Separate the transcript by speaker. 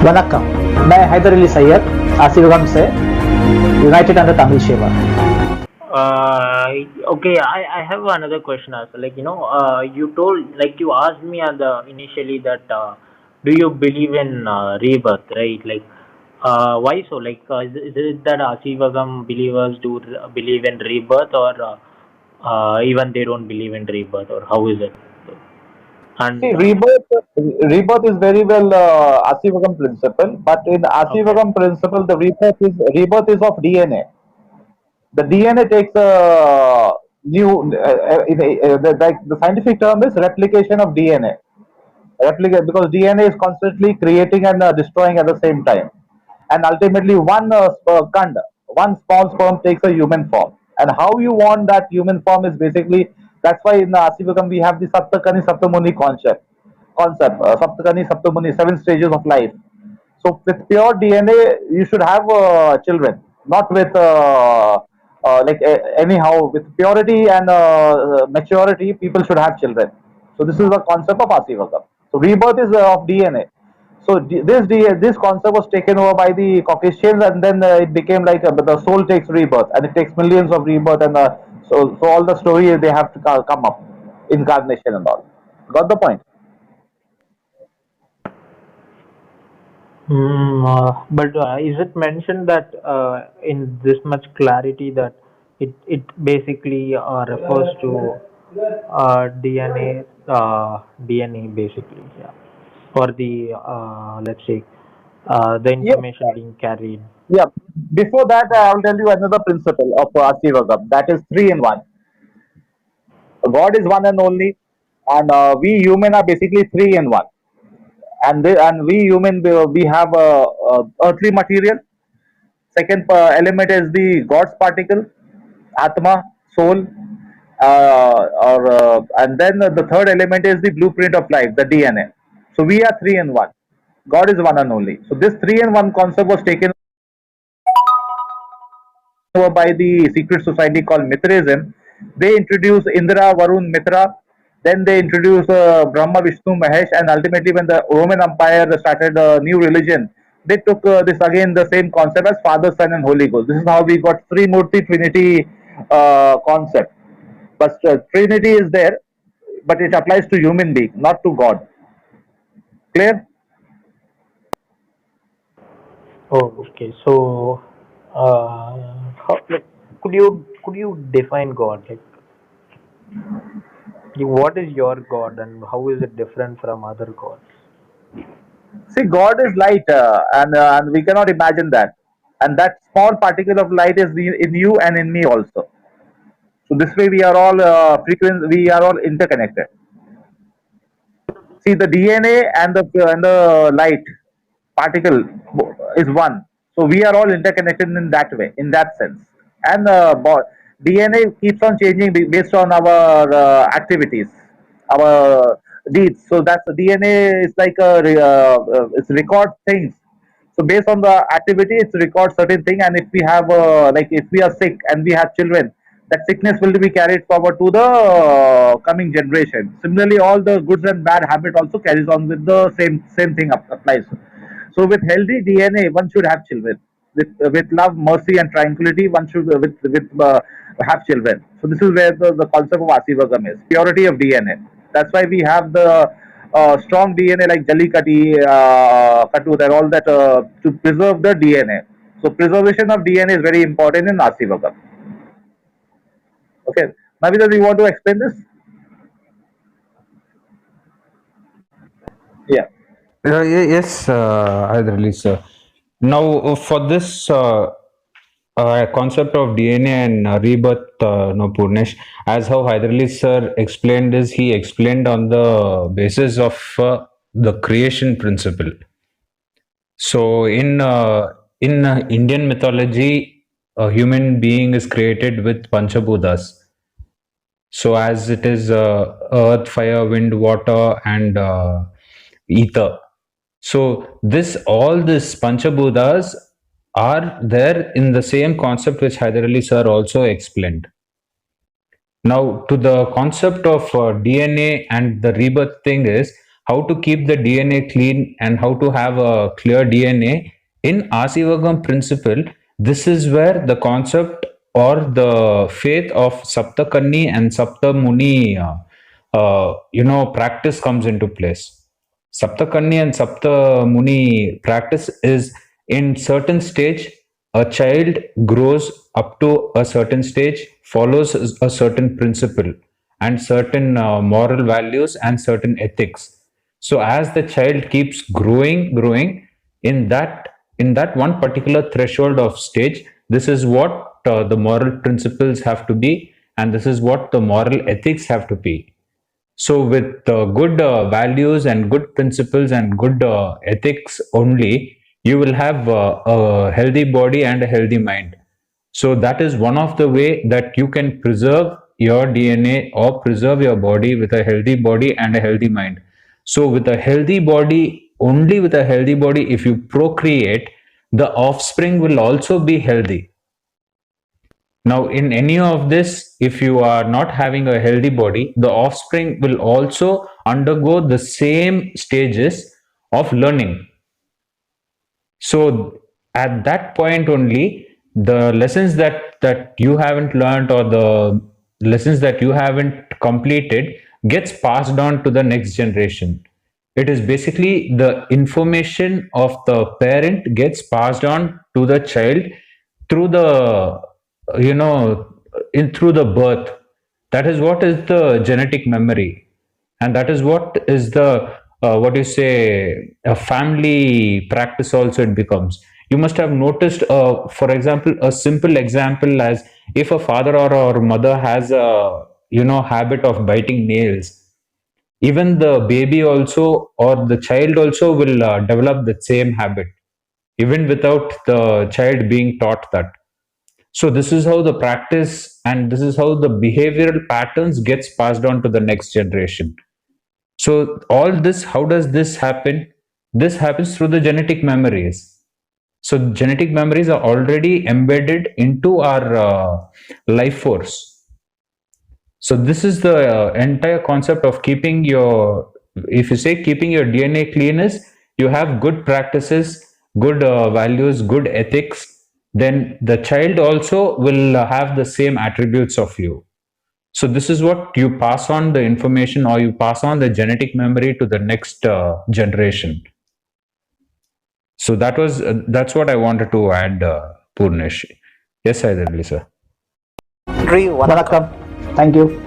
Speaker 1: Vanakkam. मैं हैदर अली सैयद आसीवगम से United under Tamil Shiva.
Speaker 2: Okay, I have another question also. Like, you told, like, you asked me initially that do you believe in rebirth, right? Like, why so? Like, is it that Aaseevagam believers do believe in rebirth, or even they don't believe in rebirth, or how is it? And
Speaker 3: See, rebirth is very well Aaseevagam principle, but in Aaseevagam principle, the rebirth is of DNA. The DNA takes a the scientific term is replication of DNA. Replicate, because DNA is constantly creating and destroying at the same time, and ultimately one small sperm takes a human form. And how you want that human form is basically, that's why in the Asivagam we have the Saptakani Saptamuni concept, Saptakani Saptamuni, 7 stages of life. So with pure DNA, you should have children, not with anyhow. With purity and maturity, people should have children. So this is the concept of Asivagam. So rebirth is of DNA. So this concept was taken over by the Caucasians, and then it became like the soul takes rebirth, and it takes millions of rebirth, and so all the story they have to come up, incarnation and all. Got the point?
Speaker 2: But is it mentioned that in this much clarity that it basically refers to DNA basically, yeah, for the let's say the information being carried.
Speaker 3: Yeah. Before that, I will tell you another principle of Asivagam. That is 3 in 1. God is one and only, and we human are basically 3 in 1. And we human, we have earthly material. Second element is the God's particle, Atma, soul, and then the third element is the blueprint of life, the DNA. So we are 3 in 1. God is one and only. So this 3 in 1 concept was taken over by the secret society called Mithraism. They introduced Indra, Varun, Mithra. Then they introduced Brahma, Vishnu, Mahesh, and ultimately, when the Roman Empire started a new religion, they took this again the same concept as Father, Son, and Holy Ghost. This is how we got Three Murti Trinity concept. But Trinity is there, but it applies to human being, not to God. Clear?
Speaker 2: Oh, okay. So, like, could you define God? Like, what is your God, and how is it different from other gods?
Speaker 3: See, God is light, and we cannot imagine that. And that small particle of light is in you and in me also. So this way, we are all we are all interconnected. See, the DNA and the light particle is one. So we are all interconnected in that way, in that sense. And DNA keeps on changing based on our activities, our deeds. So that's the DNA is like it's record things. So based on the activity, it's record certain thing. And if we have like if we are sick and we have children, that sickness will be carried forward to the coming generation. Similarly, all the goods and bad habit also carries on with the same thing applies. So with healthy DNA, one should have children. With love, mercy, and tranquility, one should have children. So this is where the concept of Asivagam is purity of DNA. That's why we have the strong DNA like Jalikati, Katut, and all that to preserve the DNA. So preservation of DNA is very important in Asivagam. Okay, Navita, do you want to explain this? Yeah.
Speaker 4: Yes, Hyderali sir. Now, for this concept of DNA and rebirth, no Purnesh, as how Hyderali sir explained is, he explained on the basis of the creation principle. So, in Indian mythology, a human being is created with Panchabhutas. So, as it is earth, fire, wind, water, and ether. So all this Panchabhutas are there in the same concept which Hyder Ali sir also explained. Now, to the concept of DNA and the rebirth thing is, how to keep the DNA clean and how to have a clear DNA. In Aaseevagam principle, this is where the concept or the faith of Saptakanni and Saptamuni practice comes into place. Saptakanni and Saptamuni practice is in certain stage, a child grows up to a certain stage, follows a certain principle and certain moral values and certain ethics. So as the child keeps growing in that one particular threshold of stage, this is what the moral principles have to be, and this is what the moral ethics have to be. So with good values and good principles and good ethics only, you will have a healthy body and a healthy mind. So that is one of the way that you can preserve your DNA or preserve your body with a healthy body and a healthy mind. So with a healthy body, only with a healthy body, if you procreate, the offspring will also be healthy. Now, in any of this, if you are not having a healthy body, the offspring will also undergo the same stages of learning. So, at that point only, the lessons that you haven't learned or the lessons that you haven't completed gets passed on to the next generation. It is basically the information of the parent gets passed on to the child through the through the birth. That is what is the genetic memory, and that is what is the what you say a family practice also it becomes. You must have noticed, for example, a simple example as if a father or mother has a habit of biting nails, even the baby also or the child also will develop the same habit even without the child being taught that. So this is how the practice and this is how the behavioral patterns gets passed on to the next generation. So all this, how does this happen? This happens through the genetic memories. So genetic memories are already embedded into our life force. So this is the entire concept of keeping your, if you say keeping your DNA clean is, you have good practices, good values, good ethics, then the child also will have the same attributes of you. So this is what you pass on the information or you pass on the genetic memory to the next generation. So that's what I wanted to add, Purnesh. Yes, Haidarali sir.
Speaker 1: வணக்கம். Thank you.